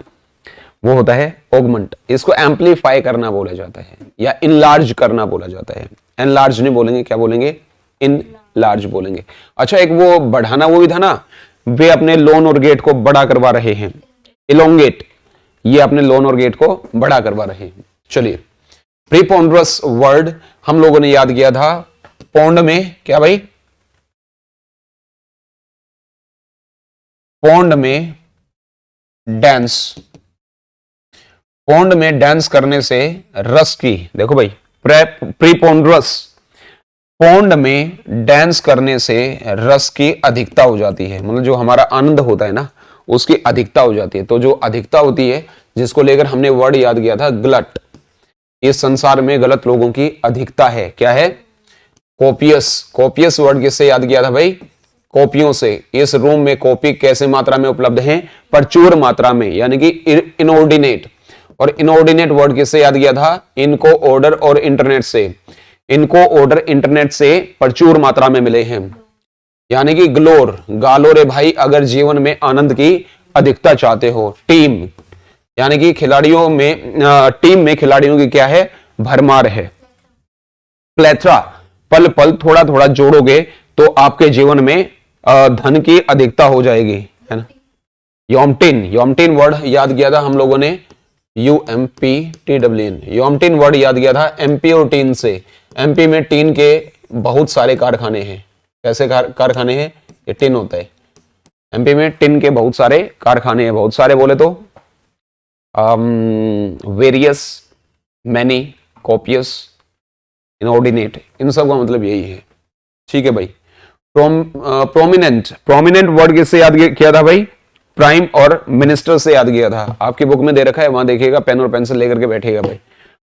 वो होता है ऑगमेंट। इसको एम्पलीफाई करना बोला जाता है या इनलार्ज करना बोला जाता है। एनलार्ज नहीं बोलेंगे, क्या बोलेंगे? इनलार्ज बोलेंगे। अच्छा एक वो बढ़ाना वो भी था ना, वे अपने लोन और गेट को बड़ा करवा रहे हैं, इलोंगेट, ये अपने लोन और गेट को बड़ा करवा रहे हैं। चलिए प्रीपोंडरस वर्ड हम लोगों ने याद किया था पौंड में, क्या भाई? पौंड में डांस, पौंड में डांस करने से रस की, देखो भाई प्रीपोंडरस, पौंड में डांस करने से रस की अधिकता हो जाती है, मतलब जो हमारा आनंद होता है ना उसकी अधिकता हो जाती है। तो जो अधिकता होती है जिसको लेकर हमने वर्ड याद किया था गलत, इस संसार में गलत लोगों की अधिकता है। क्या है? कोपियस। कोपियस वर्ड किससे याद किया था भाई? कॉपियों से। इस रूम में कॉपी कैसे मात्रा में उपलब्ध हैं? प्रचुर मात्रा में, यानी कि इनऑर्डिनेट। और इनऑर्डिनेट वर्ड किससे याद किया था? इनको ऑर्डर और इंटरनेट से। इनको ऑर्डर इंटरनेट से प्रचुर मात्रा में मिले हैं, यानी कि ग्लोर, गालो रे भाई अगर जीवन में आनंद की अधिकता चाहते हो। टीम, यानी कि खिलाड़ियों में, टीम में खिलाड़ियों की क्या है? भरमार है। प्लेथरा, पल पल थोड़ा थोड़ा जोड़ोगे तो आपके जीवन में धन की अधिकता हो जाएगी, है ना? योमटिन, योमटिन वर्ड याद किया था हम लोगों ने, UMPTWN, योमटिन वर्ड याद किया था एमपी और टीन से। एमपी में टीन के बहुत सारे कारखाने हैं। कैसे कारखाने हैं? ये टिन होता है। एमपी में टिन के बहुत सारे कारखाने हैं। बहुत सारे बोले तो वेरियस, मैनी, कॉपियस, इनऑर्डिनेट, इन सब का मतलब यही है। ठीक है भाई। प्रोमिनेंट, प्रोमिनेंट वर्ड किससे याद किया था भाई? प्राइम और मिनिस्टर से याद किया था। आपकी बुक में दे रखा है, वहां देखिएगा, पेन और पेंसिल लेकर के बैठिएगा भाई।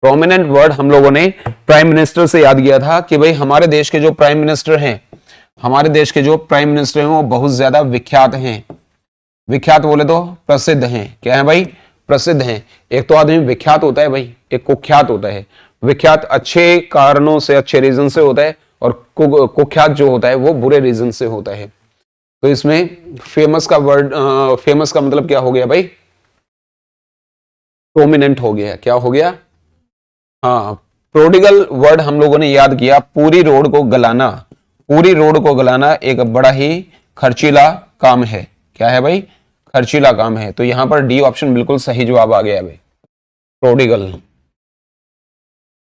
प्रोमिनेंट वर्ड हम लोगों ने प्राइम मिनिस्टर से याद किया था कि भाई हमारे देश के जो प्राइम मिनिस्टर हैं, हमारे देश के जो प्राइम मिनिस्टर हैं वो बहुत ज्यादा विख्यात हैं। विख्यात बोले तो प्रसिद्ध हैं। क्या है भाई? प्रसिद्ध हैं। एक तो आदमी विख्यात होता है भाई, एक कुख्यात होता है। विख्यात अच्छे कारणों से, अच्छे रीजन से होता है, और कुख्यात जो होता है वो बुरे रीजन से होता है। तो इसमें फेमस का वर्ड, फेमस का मतलब क्या हो गया भाई? प्रोमिनेंट हो गया। क्या हो गया? हाँ। प्रोडिगल वर्ड हम लोगों ने याद किया, पूरी रोड को गलाना। पूरी रोड को गलाना एक बड़ा ही खर्चीला काम है। क्या है भाई? खर्चीला काम है। तो यहां पर डी ऑप्शन बिल्कुल सही जवाब आ गया भाई। प्रोडिगल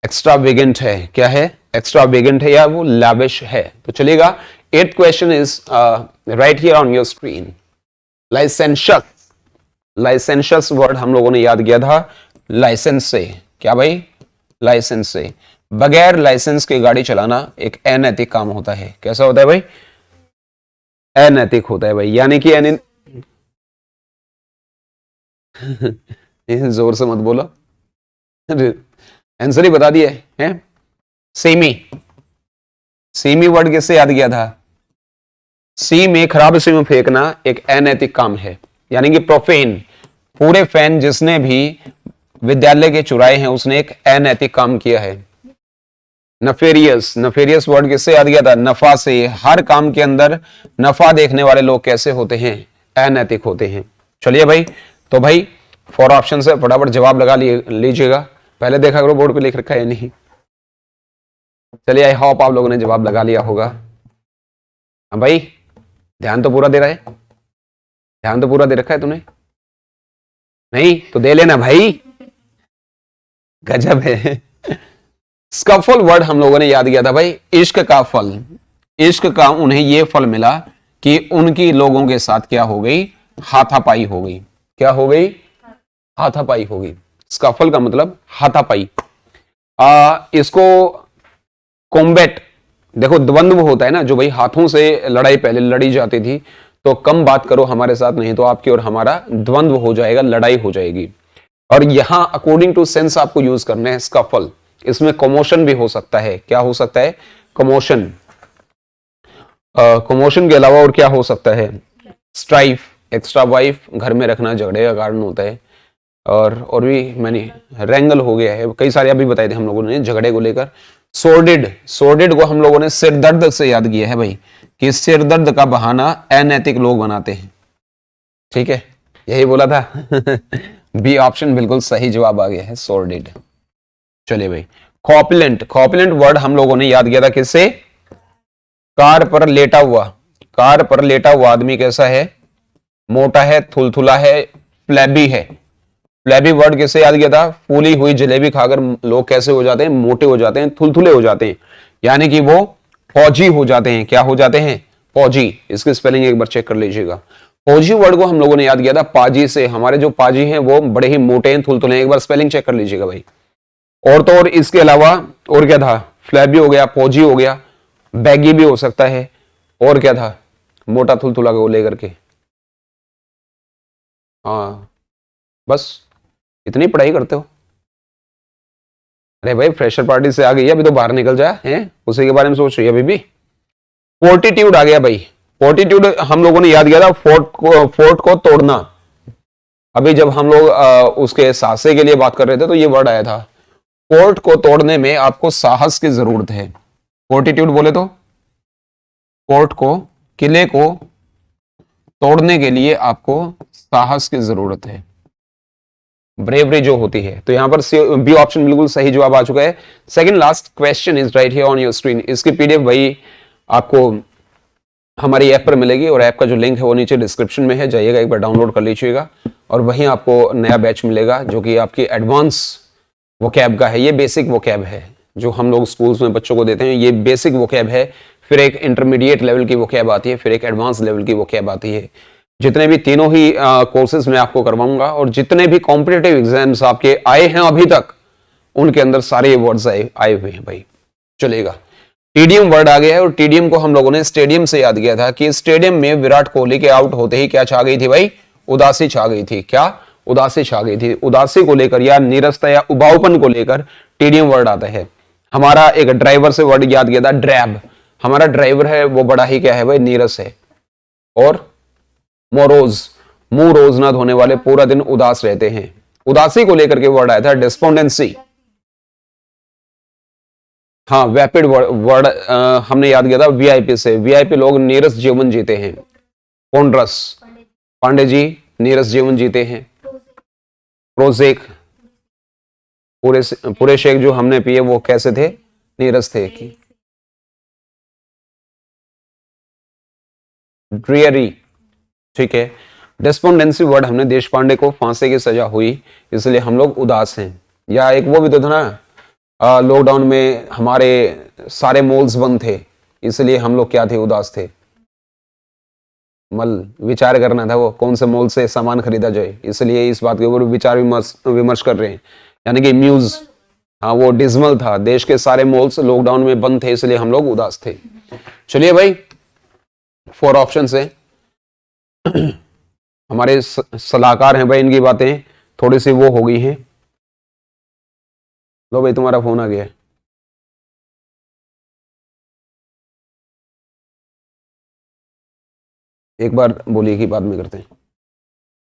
एक्स्ट्रावेगेंट है। क्या है? एक्स्ट्रावेगेंट है या वो लाविश है। तो चलिएगा, 8th question is right here on your screen. Licentious, licentious word हम लोगों ने याद किया था लाइसेंस से। क्या भाई? लाइसेंस से। बगैर लाइसेंस की गाड़ी चलाना एक अनैतिक काम होता है। कैसा होता है भाई? अनैतिक होता है भाई, यानी कि जोर से मत बोलो, आंसर ही बता दिए हैं। सेमी, सेमी वर्ड किससे याद किया था? सी में, खराब सी में फेंकना एक अनैतिक काम है, यानी कि प्रोफेन, पूरे फैन जिसने भी विद्यालय के चुराए हैं उसने एक अनैतिक काम किया है। नफेरियस, नफेरियस वर्ड किससे याद किया था? नफा से। हर काम के अंदर नफा देखने वाले लोग कैसे होते हैं? अनैतिक होते हैं। चलिए भाई, तो भाई 4 ऑप्शन से फटाफट जवाब लगा लीजिएगा। पहले देखा करो बोर्ड पे लिख रखा है या नहीं। चलिए, आई होप आप लोगों ने जवाब लगा लिया होगा। हाँ भाई, ध्यान तो पूरा दे रहा है, ध्यान तो पूरा दे रखा है तूने? नहीं तो दे लेना भाई, गजब है। स्कफल वर्ड हम लोगों ने याद किया था भाई, इश्क का फल। इश्क का उन्हें यह फल मिला कि उनकी लोगों के साथ क्या हो गई? हाथापाई हो गई। क्या हो गई? हाथापाई हो गई। स्कफल का मतलब हाथापाई। इसको कॉम्बैट, देखो द्वंद्व होता है ना, जो भाई हाथों से लड़ाई पहले लड़ी जाती थी, तो कम बात करो हमारे साथ, नहीं तो आपकी और हमारा द्वंद्व हो जाएगा, लड़ाई हो जाएगी। और यहां अकॉर्डिंग टू सेंस आपको यूज करना है स्कफल। इसमें कमोशन भी हो सकता है। क्या हो सकता है? कमोशन। कमोशन के अलावा और क्या हो सकता है? स्ट्राइफ, एक्स्ट्रा वाइफ, घर में रखना झगड़े का कारण होता है। और भी मैंने रैंगल हो गया है, कई सारे अभी बताए थे हम लोगों ने झगड़े को लेकर। सोर्डिड, सोर्डिड को हम लोगों ने सिरदर्द से याद किया है भाई, कि सिरदर्द का बहाना अनैतिक लोग बनाते हैं। ठीक है, यही बोला था। बी ऑप्शन बिल्कुल सही जवाब आ गया है, सोर्डिड। चलिए भाई, कॉपुलेंट, कॉपुलेंट वर्ड हम लोगों ने याद किया था किससे? कार पर लेटा हुआ। कार पर लेटा हुआ आदमी कैसा है? मोटा है, थुलथुला है, फ्लैबी है। फ्लैबी वर्ड किससे याद किया था? फूली हुई जलेबी खाकर लोग कैसे हो जाते हैं? मोटे हो जाते हैं, थुलथुले हो जाते हैं, यानी कि वो फौजी हो जाते हैं। क्या हो जाते हैं? फौजी। इसकी स्पेलिंग एक बार चेक कर लीजिएगा। फौजी वर्ड को हम लोगों ने याद किया था पाजी से। हमारे जो पाजी हैं वो बड़े ही मोटे हैं, थुलथुले हैं। एक बार स्पेलिंग चेक कर लीजिएगा भाई। और तो और इसके अलावा और क्या था? फ्लैबी हो गया, फौजी हो गया, बैगी भी हो सकता है, और क्या था मोटा थुलथुला को लेकर के? हाँ, बस इतनी पढ़ाई करते हो? अरे भाई, फ्रेशर पार्टी से आ गई है, अभी तो बाहर निकल जा है, उसी के बारे में सोच रही है अभी भी। फोर्टिट्यूड आ गया भाई। फोर्टिट्यूड हम लोगों ने याद किया था, फोर्ट को तोड़ना। अभी जब हम लोग उसके साहसे के लिए बात कर रहे थे तो ये वर्ड आया था। फोर्ट को तोड़ने में आपको साहस की जरूरत है। फोर्टिट्यूड बोले तो फोर्ट को, किले को तोड़ने के लिए आपको साहस की जरूरत है, ब्रेवरी जो होती है। तो यहां पर बी ऑप्शन बिल्कुल सही जवाब आ चुका है। Second last question is right here on your screen. इसकी पीडीएफ भाई आपको हमारी ऐप पर मिलेगी, और ऐप का जो लिंक है वो नीचे डिस्क्रिप्शन में है, जाइएगा एक बार डाउनलोड कर लीजिएगा। और वहीं आपको नया बैच मिलेगा जो कि आपकी एडवांस वोकैब का है। ये बेसिक वोकैब है जो हम लोग स्कूल्स में बच्चों को देते हैं, ये बेसिक वोकैब है। फिर एक इंटरमीडिएट लेवल की वोकैब आती है, फिर एक एडवांस लेवल की वोकैब आती है। जितने भी तीनों ही कोर्सेज मैं आपको करवाऊंगा, और जितने भी कॉम्पिटेटिव एग्जाम्स आपके आए हैं अभी तक, उनके अंदर सारे ये वर्ड्स आए हुए हैं भाई। चलेगा, टीडीएम वर्ड आ गया है, और टीडीएम को हम लोगों ने स्टेडियम से याद किया था कि स्टेडियम में विराट कोहली के आउट होते ही क्या छा गई थी भाई? उदासी छा गई थी। क्या? उदासी छा गई थी। उदासी को लेकर या निरस्ता या उबाऊपन को लेकर टीडीएम वर्ड आता है। हमारा एक ड्राइवर से वर्ड याद किया था, ड्रैब। हमारा ड्राइवर है वो बड़ा ही क्या है भाई? नीरस है। और मोरोज, मुंह रोज ना धोने वाले, पूरा दिन उदास रहते हैं। उदासी को लेकर के वर्ड आया था डिस्पोंडेंसी। हाँ, वैपिड वर्ड हमने याद किया था वीआईपी से। वीआईपी लोग नीरस जीवन जीते हैं। पोंड्रस, पांडे जी नीरस जीवन जीते हैं। प्रोजेक, पूरे पूरे शेक जो हमने पिए वो कैसे थे? नीरस थे। ड्रियरी, ठीक है। डिस्पोंडेंसी वर्ड हमने देश पांडे को फांसी की सजा हुई इसलिए हम लोग उदास हैं। या एक वो भी तो था ना, लॉकडाउन में हमारे सारे मॉल्स बंद थे इसलिए हम लोग क्या थे? उदास थे। मल विचार करना था वो कौन से मॉल से सामान खरीदा जाए, इसलिए इस बात के ऊपर विचार विमर्श विमर्श कर रहे हैं, यानी कि म्यूज। हाँ, वो डिजमल था, देश के सारे मॉल्स लॉकडाउन में बंद थे इसलिए हम लोग उदास थे। चलिए भाई, 4 ऑप्शन है। हमारे सलाहकार हैं भाई, इनकी बातें थोड़ी सी वो हो गई हैं। लो भाई, तुम्हारा फोन आ गया है। एक बार बोलिए कि बाद में करते हैं।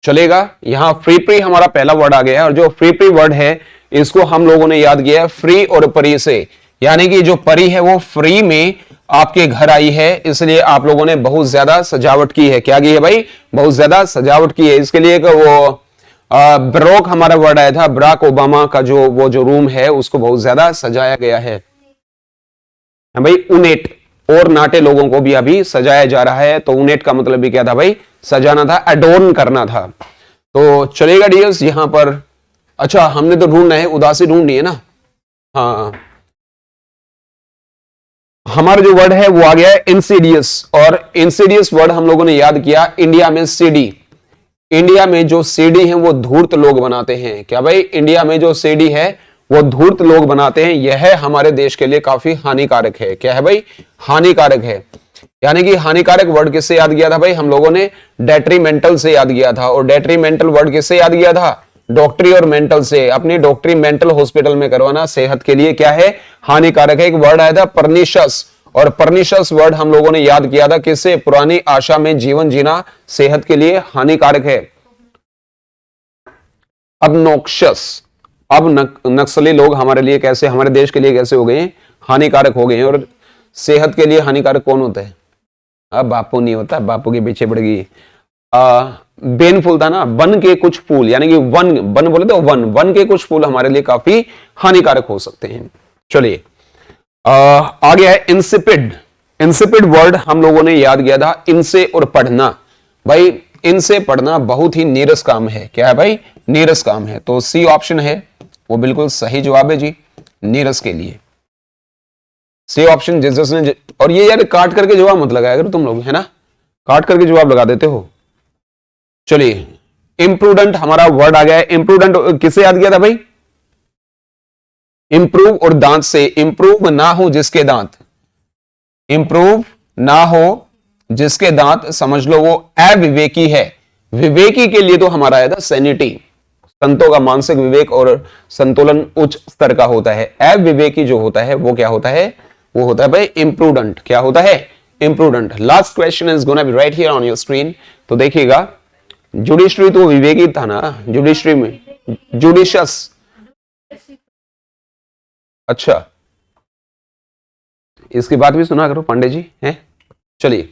चलेगा। यहां फ्री प्री हमारा पहला वर्ड आ गया है, और जो फ्री प्री वर्ड है इसको हम लोगों ने याद किया है फ्री और परी से, यानी कि जो परी है वो फ्री में आपके घर आई है, इसलिए आप लोगों ने बहुत ज्यादा सजावट की है। क्या की है भाई? बहुत ज्यादा सजावट की है। इसके लिए वो ब्रोक हमारा वर्ड आया था, बराक ओबामा का जो रूम है उसको बहुत ज्यादा सजाया गया है भाई। उनेट और नाटे लोगों को भी अभी सजाया जा रहा है, तो उनेट का मतलब भी क्या था भाई? सजाना था, एडोर्न करना था। तो चलेगा डियर्स यहां पर। अच्छा, हमने तो ढूंढना है, उदासी ढूंढनी है ना। हाँ, हमारा जो वर्ड है वो आ गया है इंसीडियस, और इंसीडियस वर्ड हम लोगों ने याद किया इंडिया में सीडी। इंडिया में जो सीडी है वो धूर्त लोग बनाते हैं। क्या भाई? इंडिया में जो सीडी है वो धूर्त लोग बनाते हैं, यह हमारे देश के लिए काफी हानिकारक है। क्या है भाई? हानिकारक है। यानी कि हानिकारक वर्ड किससे याद किया था भाई? हम लोगों ने डेट्रीमेंटल से याद किया था, और डेट्रीमेंटल वर्ड किससे याद किया था? डॉक्टरी और मेंटल से। अपनी डॉक्टरी मेंटल हॉस्पिटल में करवाना सेहत के लिए क्या है? हानिकारक है। एक वर्ड आया था परनिशस, और परनिशस वर्ड हम लोगों ने याद किया था किससे? पुरानी आशा में जीवन जीना सेहत के लिए हानिकारक है। अब नोक्शस, अब नक्सली लोग हमारे लिए कैसे, हमारे देश के लिए कैसे हो गए? हानिकारक हो गए हैं। और सेहत के लिए हानिकारक कौन होता है? अब बापू नहीं होता, बापू के पीछे पड़ गई। बेनफुल था ना, वन के कुछ फूल, यानी कि वन बोले तो वन के कुछ फूल हमारे लिए काफी हानिकारक हो सकते हैं। चलिए आ गया है इंसिपिड। इंसिपिड वर्ड हम लोगों ने याद किया था इनसे और पढ़ना। भाई इनसे पढ़ना बहुत ही नीरस काम है। क्या है भाई? नीरस काम है। तो सी ऑप्शन है वो बिल्कुल सही जवाब है जी, नीरस के लिए सी ऑप्शन। जिसने और ये यार काट करके जवाब मत लगाया करो तुम लोग, है ना, काट करके जवाब लगा देते हो। चलिए इम्प्रूडेंट हमारा वर्ड आ गया है। इम्प्रूडेंट किसे याद किया था भाई? इंप्रूव और दांत से। इंप्रूव ना हो जिसके दांत, इंप्रूव ना हो जिसके दांत, समझ लो वो अविवेकी है। विवेकी के लिए तो हमारा आया था सैनिटी। संतों का मानसिक विवेक और संतुलन उच्च स्तर का होता है। अविवेकी जो होता है वो क्या होता है? वो होता है भाई इम्प्रूडेंट। क्या होता है? Imprudent. Last question is gonna be right here on your screen. तो देखिएगा, जुडिशरी तो विवेकी था ना, जुडिशरी में जुडिशस। अच्छा, इसकी बात भी सुना करो पांडे जी, हैं। चलिए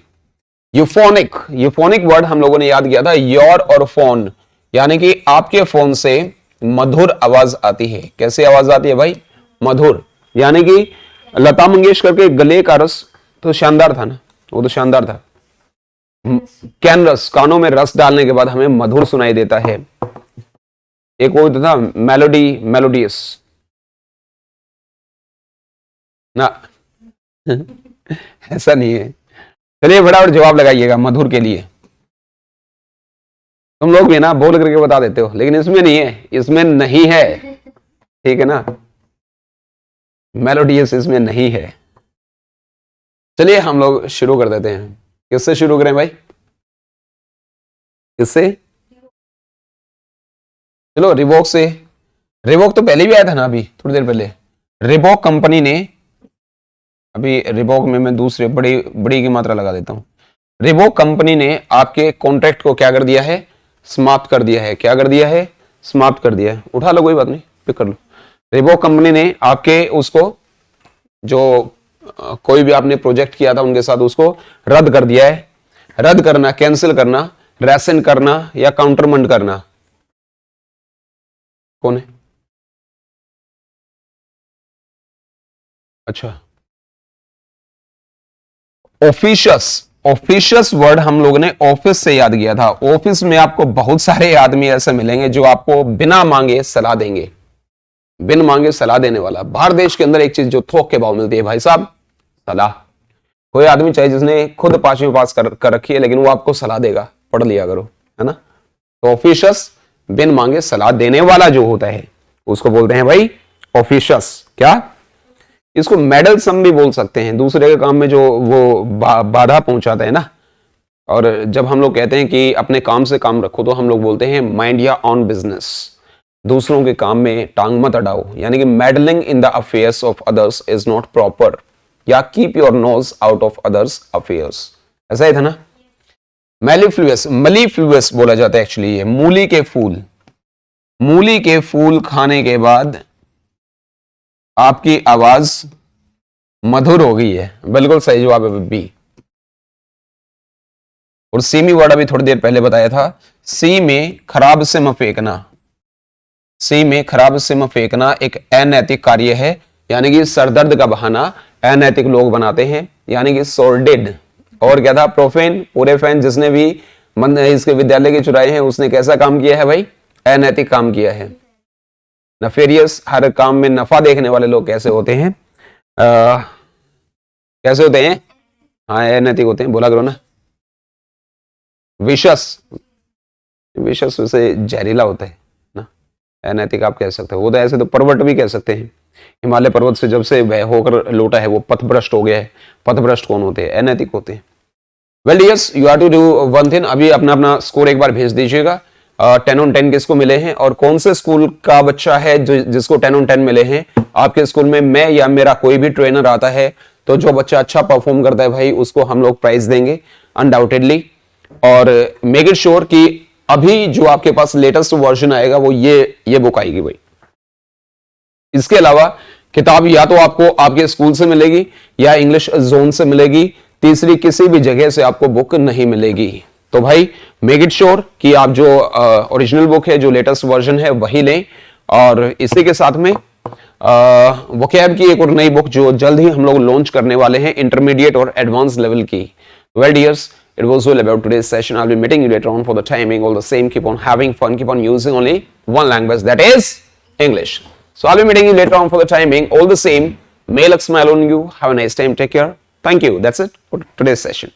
यूफोनिक। यूफोनिक वर्ड हम लोगों ने याद किया था योर और फोन, यानी कि आपके फोन से मधुर आवाज आती है। कैसे आवाज आती है भाई? मधुर। यानी कि लता मंगेशकर के गले का रस तो शानदार था ना, वो तो शानदार था। कैन रस, कानों में रस डालने के बाद हमें मधुर सुनाई देता है। एक वो था मेलोडी, मेलोडियस ना। ऐसा नहीं है। चलिए फटाफट जवाब लगाइएगा मधुर के लिए। तुम लोग भी ना बोल करके बता देते हो, लेकिन इसमें नहीं है, इसमें नहीं है, ठीक है ना, मेलोडियस इसमें नहीं है। चलिए हम लोग शुरू कर देते हैं। किससे शुरू करें भाई? किससे? चलो रिबॉक से। रिबॉक तो पहले भी आया था ना, अभी थोड़ी देर पहले। रिबॉक कंपनी ने, अभी रिबॉक में मैं दूसरे बड़ी बड़ी की मात्रा लगा देता हूं। रिबॉक कंपनी ने आपके कॉन्ट्रैक्ट को क्या कर दिया है? समाप्त कर दिया है। क्या कर दिया है? समाप्त कर दिया है। उठा लो, कोई बात नहीं, पिक कर लो। रिबॉक कंपनी ने आपके उसको, जो कोई भी आपने प्रोजेक्ट किया था उनके साथ, उसको रद्द कर दिया है। रद्द करना, कैंसिल करना, रेसन करना या काउंटरमंड करना, कौन है? अच्छा, ऑफिशियस। ऑफिशियस वर्ड हम लोगों ने ऑफिस से याद किया था। ऑफिस में आपको बहुत सारे आदमी ऐसे मिलेंगे जो आपको बिना मांगे सलाह देंगे, बिन मांगे सलाह देने वाला। बाहर देश के अंदर एक चीज जो थोक के भाव मिलती है भाई साहब, सलाह। कोई आदमी चाहे जिसने खुद 5वीं पास कर रखी है, लेकिन वो आपको सलाह देगा, पढ़ लिया करो, है ना। तो ऑफिशियस बिन मांगे सलाह देने वाला जो होता है उसको बोलते हैं भाई ऑफिशियस। क्या? इसको मेडल सम भी बोल सकते हैं, दूसरे के काम में जो वो बाधा पहुंचाता है ना। और जब हम लोग कहते हैं कि अपने काम से काम रखो, तो हम लोग बोलते हैं माइंड या ऑन बिजनेस। दूसरों के काम में टांग मत अड़ाओ, यानी कि meddling in the affairs of others is not proper, या keep your nose out of others affairs, ऐसा ही था ना। मेलिफ्लुअस, मलीफ्लुअस बोला जाता है एक्चुअली। ये मूली के फूल, मूली के फूल खाने के बाद आपकी आवाज मधुर हो गई है। बिल्कुल सही जवाब है बी। और सी में वर्ड अभी थोड़ी देर पहले बताया था, सी में खराब सिम फेंकना, सी में खराब सिम फेंकना एक अनैतिक कार्य है, यानी कि सरदर्द का बहाना अनैतिक लोग बनाते हैं, यानी कि सोर्डिड। और क्या था? प्रोफेन, पूरे फैन। जिसने भी इसके विद्यालय के चुराए हैं उसने कैसा काम किया है भाई? अनैतिक काम किया है। नफेरियस, हर काम में नफा देखने वाले लोग कैसे होते हैं? कैसे होते हैं? हाँ, अनैतिक होते हैं। बोला करो ना। विशस, विशस वैसे जहरीला होता है ना। अनैतिक आप कह सकते हो। वो तो ऐसे तो पर्वत भी कह सकते हैं। हिमालय पर्वत से जब से वह होकर लौटा है वो पथभ्रष्ट हो गया है। पथभ्रष्ट कौन होते हैं? अनैतिक होते हैं। Well dears, you are to do one thing. अभी अपना अपना स्कोर एक बार भेज दीजिएगा। 10 on 10 किसको मिले हैं और कौन से स्कूल का बच्चा है जिसको 10 on 10 मिले हैं? आपके स्कूल में मैं या मेरा कोई भी ट्रेनर आता है तो जो बच्चा अच्छा परफॉर्म करता है भाई उसको हम लोग प्राइज देंगे अनडाउटेडली। और मेक इट श्योर कि अभी जो आपके पास लेटेस्ट वर्जन आएगा वो ये बुक आएगी भाई। इसके अलावा किताब या तो आपको आपके स्कूल से मिलेगी या इंग्लिश जोन से मिलेगी, तीसरी किसी भी जगह से आपको बुक नहीं मिलेगी। तो भाई मेक इट श्योर कि आप जो ओरिजिनल बुक है, जो लेटेस्ट वर्जन है वही लें। और इसी के साथ में वोकैब की एक और नई बुक जो जल्द ही हम लोग लॉन्च करने वाले हैं, इंटरमीडिएट और एडवांस लेवल की। Well dears, it was all about today's session. I'll be meeting you later on for the timing. All the same, keep on having fun, keep on using only one language, that is English. So I'll be meeting you later on for the timing. All the same, may luck smile on you. Have a nice time. Take care. Thank you. That's it for today's session.